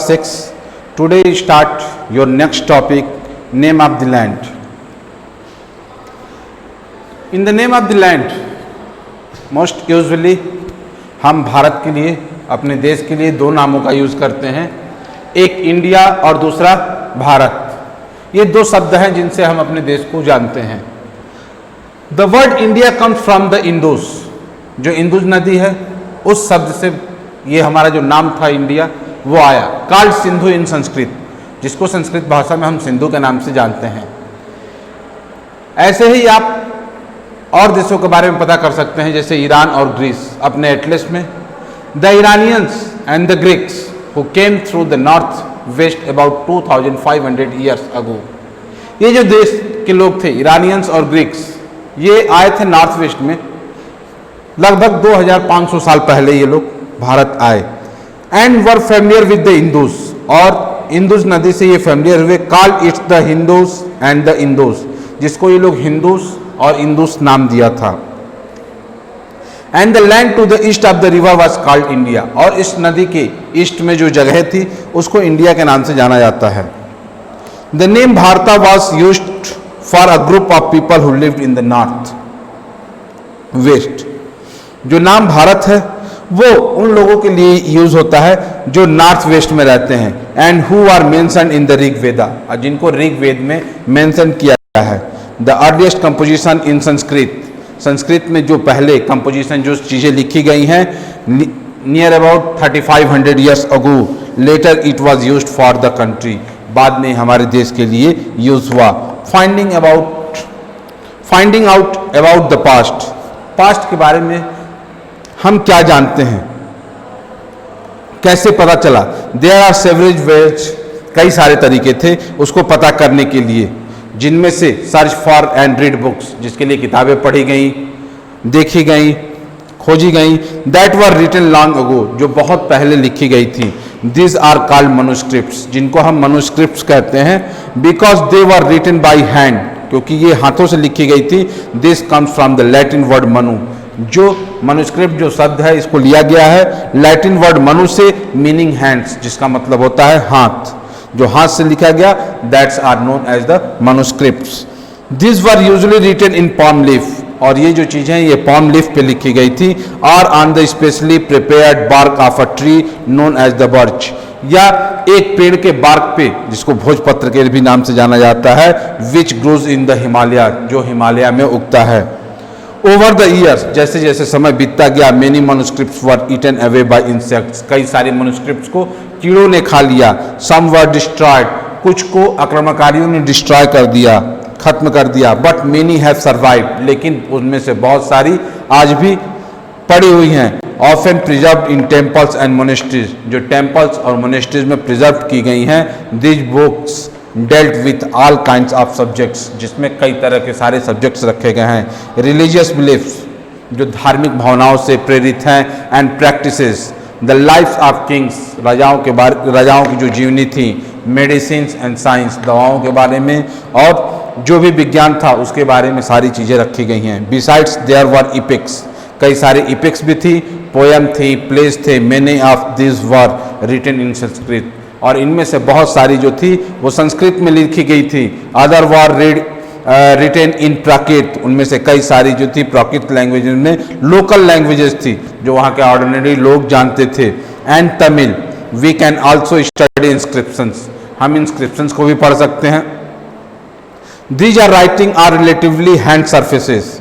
class 6. Today we start your next topic, name of the land. In the name of the land, most usually हम भारत के लिए, अपने देश के लिए दो नामों का यूज़ करते हैं, एक इंडिया और दूसरा भारत। ये दो शब्द हैं जिनसे हम अपने देश को जानते हैं। The word India comes from the Indus, जो इंदुस नदी है उस शब्द से ये हमारा जो नाम था इंडिया वो आया। कॉल्ड सिंधु इन संस्कृत, जिसको संस्कृत भाषा में हम सिंधु के नाम से जानते हैं। ऐसे ही आप और देशों के बारे में पता कर सकते हैं, जैसे ईरान और ग्रीस अपने एटलस में। The Iranians and the Greeks who came through the north west about 2500 years ago. ये जो देश के लोग थे, ईरानियंस और ग्रीक्स, ये आए थे नॉर्थ वेस्ट में। लगभग 2500 साल पहले ये लोग भारत आए। And were familiar with the Indus, और इंदुस नदी से ये फेमिलियर हुए। Called its the Hindus and the Indus, जिसको ये लोग हिंदूस और इंदुस नाम दिया था। And the land to the east of the river was called India, और इस नदी के ईस्ट में जो जगह थी उसको इंडिया के नाम से जाना जाता है। द नेम भारता was used for a group of people who lived in the north west. जो नाम भारत है वो उन लोगों के लिए यूज होता है जो नॉर्थ वेस्ट में रहते हैं। And who are mention in the Rig Veda, और जिनको ऋग वेद में मेंशन किया गया है। The earliest composition in Sanskrit, Sanskrit में जो पहले कंपोजिशन जो चीज़ें लिखी गई हैं near about 3500 years ago. Later it was used for the country, बाद में हमारे देश के लिए यूज हुआ। Finding out about the past, past के बारे में हम क्या जानते हैं, कैसे पता चला। देयर आर सेवरेज वेज, कई सारे तरीके थे उसको पता करने के लिए, जिनमें से search for and read books, जिसके लिए किताबें पढ़ी गई, देखी गई, खोजी गई। That were written long ago, जो बहुत पहले लिखी गई थी। दिस आर कॉल्ड मनुस्क्रिप्ट्स, जिनको हम मनुस्क्रिप्ट्स कहते हैं। Because they were written by hand, क्योंकि ये हाथों से लिखी गई थी। This comes from the Latin word manu, जो मनुस्क्रिप्ट जो शब्द है इसको लिया गया है लैटिन वर्ड मनु से, मीनिंग हैंड्स, जिसका मतलब होता है हाथ। जो हाथ से लिखा गया that's are known as the manuscripts. This were usually written in palm leaf, और ये जो चीजें ये पाम लीफ पे लिखी गई थी। और on the specially prepared bark of a tree known as the birch, या एक पेड़ के बार्क पे, जिसको भोजपत्र के भी नाम से जाना जाता है। Which grows in the Himalaya, जो हिमालय में उगता है। ओवर द ईयर्स, जैसे जैसे समय बीतता गया, many manuscripts were eaten away by insects, कई सारे मनुस्क्रिप्ट्स को कीड़ों ने खा लिया। सम वर डिस्ट्रॉयड, कुछ को आक्रमणकारियों ने डिस्ट्रॉय कर दिया, खत्म कर दिया। बट मेनी हैव सर्वाइव्ड, लेकिन उनमें से बहुत सारी आज भी पड़ी हुई हैं। Often preserved in temples and monasteries, जो टेम्पल्स और मोनेस्ट्रीज में प्रिजर्व की गई हैं। This books dealt with all kinds of subjects, जिसमें कई तरह के सारे सब्जेक्ट्स रखे गए हैं। रिलीजियस बिलीफ्स, जो धार्मिक भावनाओं से प्रेरित हैं। And practices, the lifes of kings, राजाओं की जो जीवनी थी। मेडिसिन एंड साइंस, दवाओं के बारे में, और जो भी विज्ञान था उसके बारे में सारी चीज़ें रखी गई हैं। बिसाइड्स देयर वर इपिक्स, कई सारे इपिक्स भी थी, पोएम थी, प्लेस थे। Many of this were written in Sanskrit, और इनमें से बहुत सारी जो थी वो संस्कृत में लिखी गई थी। अदर वर रिटेन इन प्राकृत, उनमें से कई सारी जो थी प्राकृत लैंग्वेज में, लोकल लैंग्वेजेस थी जो वहाँ के ऑर्डिनरी लोग जानते थे। And Tamil, we can also study inscriptions, हम इंस्क्रिप्शंस को भी पढ़ सकते हैं। These are writing are relatively hand surfaces,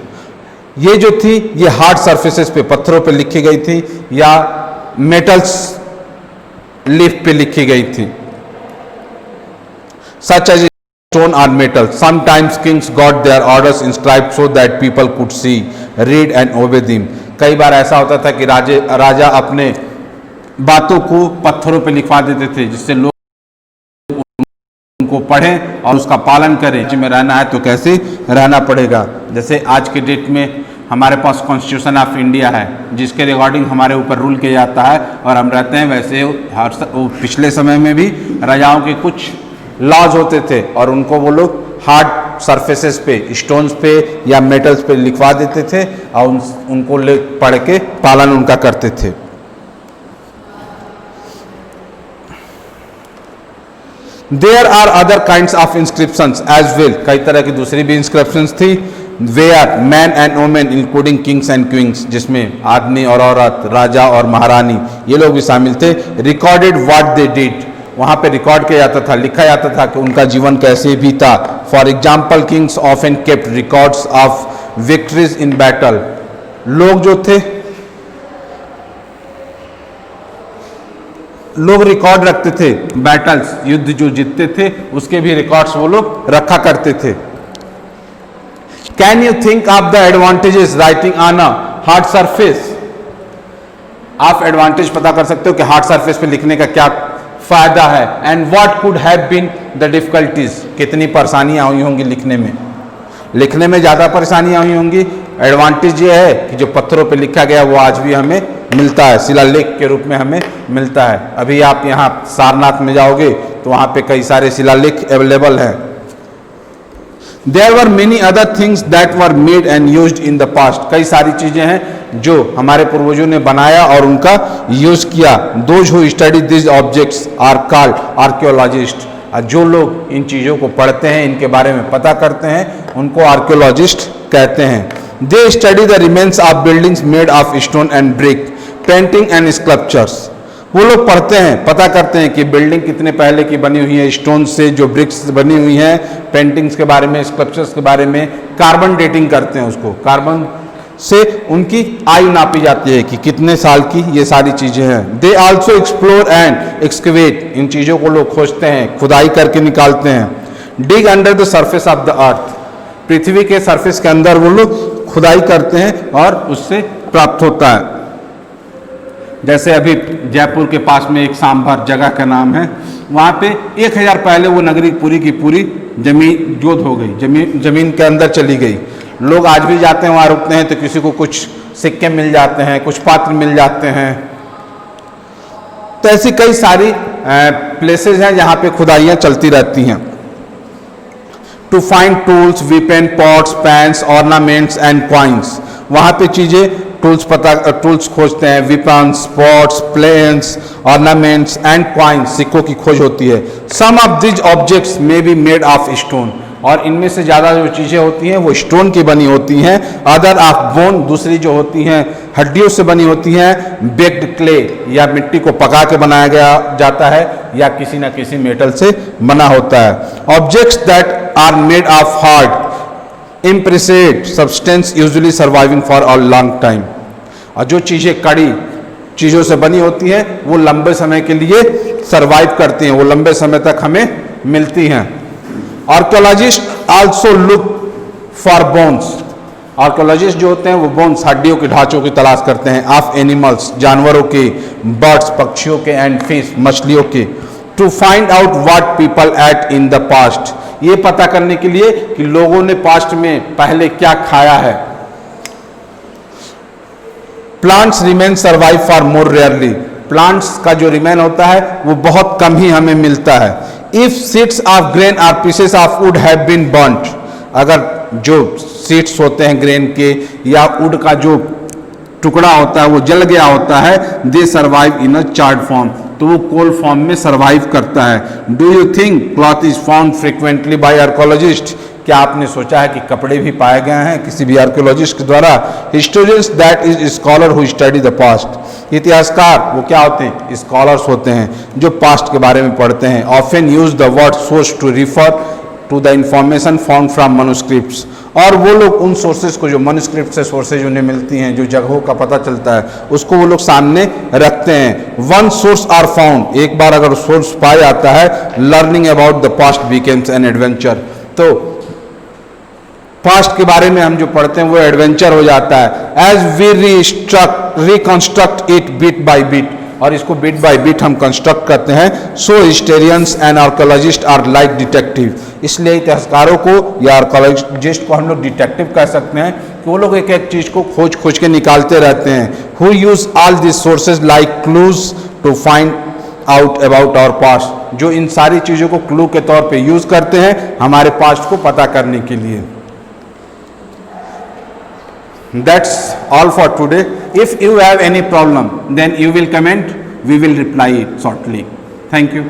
ये जो थी ये हार्ड सर्फेसेस पे, पत्थरों पे लिखी गई थी या मेटल्स लीफ पे लिखी गई थी। सच एज स्टोन और metal, sometimes Kings got there orders inscribed so that people could see, read and ओबे देम। कई बार ऐसा होता था कि राजा अपने बातों को पत्थरों पे लिखवा देते थे, जिससे लोग उनको पढ़ें और उसका पालन करें। जिसमें रहना है तो कैसे रहना पड़ेगा। जैसे आज के डेट में हमारे पास कॉन्स्टिट्यूशन ऑफ इंडिया है, जिसके रिगार्डिंग हमारे ऊपर रूल किया जाता है और हम रहते हैं। वैसे पिछले समय में भी राजाओं के कुछ लॉज होते थे और उनको वो लोग हार्ड सरफेसेस पे, स्टोन्स पे या मेटल्स पे लिखवा देते थे और उनको पढ़ के पालन उनका करते थे। There are other kinds of inscriptions as well, कई तरह की दूसरी भी इंस्क्रिप्शंस थी। Where men and women including kings and queens, जिसमें आदमी और औरत, राजा और महारानी, ये लोग भी शामिल थे। रिकॉर्डेड व्हाट दे डिड, वहाँ पे रिकॉर्ड किया जाता था, लिखा जाता था कि उनका जीवन कैसे बीता। For example Kings often kept records of victories in battle, लोग जो थे, लोग रिकॉर्ड रखते थे, बैटल्स, युद्ध जो जीतते थे उसके भी रिकॉर्ड्स वो लोग रखा करते थे। Can you think of the advantages writing on a hard surface, आप एडवांटेज पता कर सकते हो कि हार्ड सरफेस पे लिखने का क्या फायदा है। And what could have been the difficulties, कितनी परेशानियां हुई होंगी लिखने में, लिखने में ज्यादा परेशानियां हुई होंगी। एडवांटेज ये है कि जो पत्थरों पे लिखा गया वो आज भी हमें मिलता है, शिलालेख के रूप में हमें मिलता है। अभी आप यहाँ सारनाथ में जाओगे तो वहाँ पे कई सारे शिलालेख अवेलेबल हैं। There were many other things that were made and used in the past, कई सारी चीजें हैं जो हमारे पूर्वजों ने बनाया और उनका यूज किया। Those who study this objects are called archaeologist, जो लोग इन चीजों को पढ़ते हैं, इनके बारे में पता करते हैं, उनको आर्कियोलॉजिस्ट कहते हैं। They study the remains of buildings made of stone and brick, painting and sculptures, वो लोग पढ़ते हैं, पता करते हैं कि बिल्डिंग कितने पहले की बनी हुई है, स्टोन से, जो ब्रिक्स बनी हुई हैं, पेंटिंग्स के बारे में, स्कल्पचर्स के बारे में, कार्बन डेटिंग करते हैं उसको, कार्बन से उनकी आयु नापी जाती है कि कितने साल की ये सारी चीजें हैं। They also explore and excavate, इन चीजों को लोग खोजते हैं, खुदाई करके निकालते हैं। Dig under the surface of the earth, पृथ्वी के सरफेस के अंदर वो लोग खुदाई करते हैं और उससे प्राप्त होता है। जैसे अभी जयपुर के पास में एक सांभर जगह का नाम है, वहाँ पे 1000 पहले वो नगरी पूरी की पूरी जमीन जोत हो गई, जमीन के अंदर चली गई। लोग आज भी जाते हैं वहाँ, रुकते हैं तो किसी को कुछ सिक्के मिल जाते हैं, कुछ पात्र मिल जाते हैं। तो ऐसी कई सारी प्लेसेस हैं जहाँ पे खुदाइयाँ चलती रहती हैं। To find tools, weapon, pots, pans, ornaments and coins, वहाँ पे चीजें टूल्स खोजते हैं, weapons, pots, planes, ornaments and coins, सिक्कों की खोज होती है। Some of these objects may be made of stone, और इनमें से ज़्यादा जो चीज़ें होती हैं वो स्टोन की बनी होती हैं। अदर ऑफ बोन, दूसरी जो होती हैं हड्डियों से बनी होती हैं। बेक्ड क्ले, या मिट्टी को पका के बनाया गया जाता है, या किसी न किसी मेटल से बना होता है। Objects that are made of hard imperishable substance usually surviving for a long time, और जो चीज़ें कड़ी चीज़ों से बनी होती हैं वो लंबे समय के लिए सर्वाइव करती हैं, वो लंबे समय तक हमें मिलती हैं। Archaeologist also look for bones, archaeologist जो होते हैं वो बोन्स, हड्डियों के ढांचों की तलाश करते हैं। ऑफ एनिमल्स, जानवरों के, बर्ड्स, पक्षियों के, एंड फिश, मछलियों के। To find out what people ate in the past, ये पता करने के लिए कि लोगों ने पास्ट में पहले क्या खाया है। Plants remain survive for more rarely, plants का जो रिमेन होता है वो बहुत कम ही हमें मिलता है। इफ सीड्स ऑफ ग्रेन और pieces of wood have been burnt, अगर जो सीड्स होते हैं ग्रेन के या वुड का जो टुकड़ा होता है वो जल गया होता है, they survive in a charred form, तो वो कोल फॉर्म में सर्वाइव करता है। Do you think cloth is found frequently by archaeologist, क्या आपने सोचा है कि कपड़े भी पाए गए हैं किसी भी आर्कियोलॉजिस्ट के द्वारा। Historians that is scholar who study the past, इतिहासकार वो क्या होते हैं, स्कॉलर्स होते हैं जो पास्ट के बारे में पढ़ते हैं। Often use the word source to refer to the information found from manuscripts, और वो लोग उन सोर्सेज को, जो मनुस्क्रिप्ट से सोर्सेज उन्हें मिलती हैं, जो जगहों का पता चलता है, उसको वो लोग सामने रखते हैं। वन सोर्स आर फाउंड, एक बार अगर सोर्स पाया जाता है, learning about the past becomes an adventure, तो पास्ट के बारे में हम जो पढ़ते हैं वो एडवेंचर हो जाता है। As we reconstruct it bit by bit, और इसको बिट बाय बिट हम कंस्ट्रक्ट करते हैं। So historians and archaeologist are like detective, इसलिए इतिहासकारों को या आर्कियोलॉजिस्ट को हम लोग डिटेक्टिव कह सकते हैं कि वो लोग एक एक चीज को खोज खोज के निकालते रहते हैं। Who use all this sources like clues to find out about our past, जो इन सारी चीजों को क्लू के तौर पे यूज करते हैं हमारे पास्ट को पता करने के लिए। That's all for today. If you have any problem, then you will comment. We will reply it shortly. Thank you.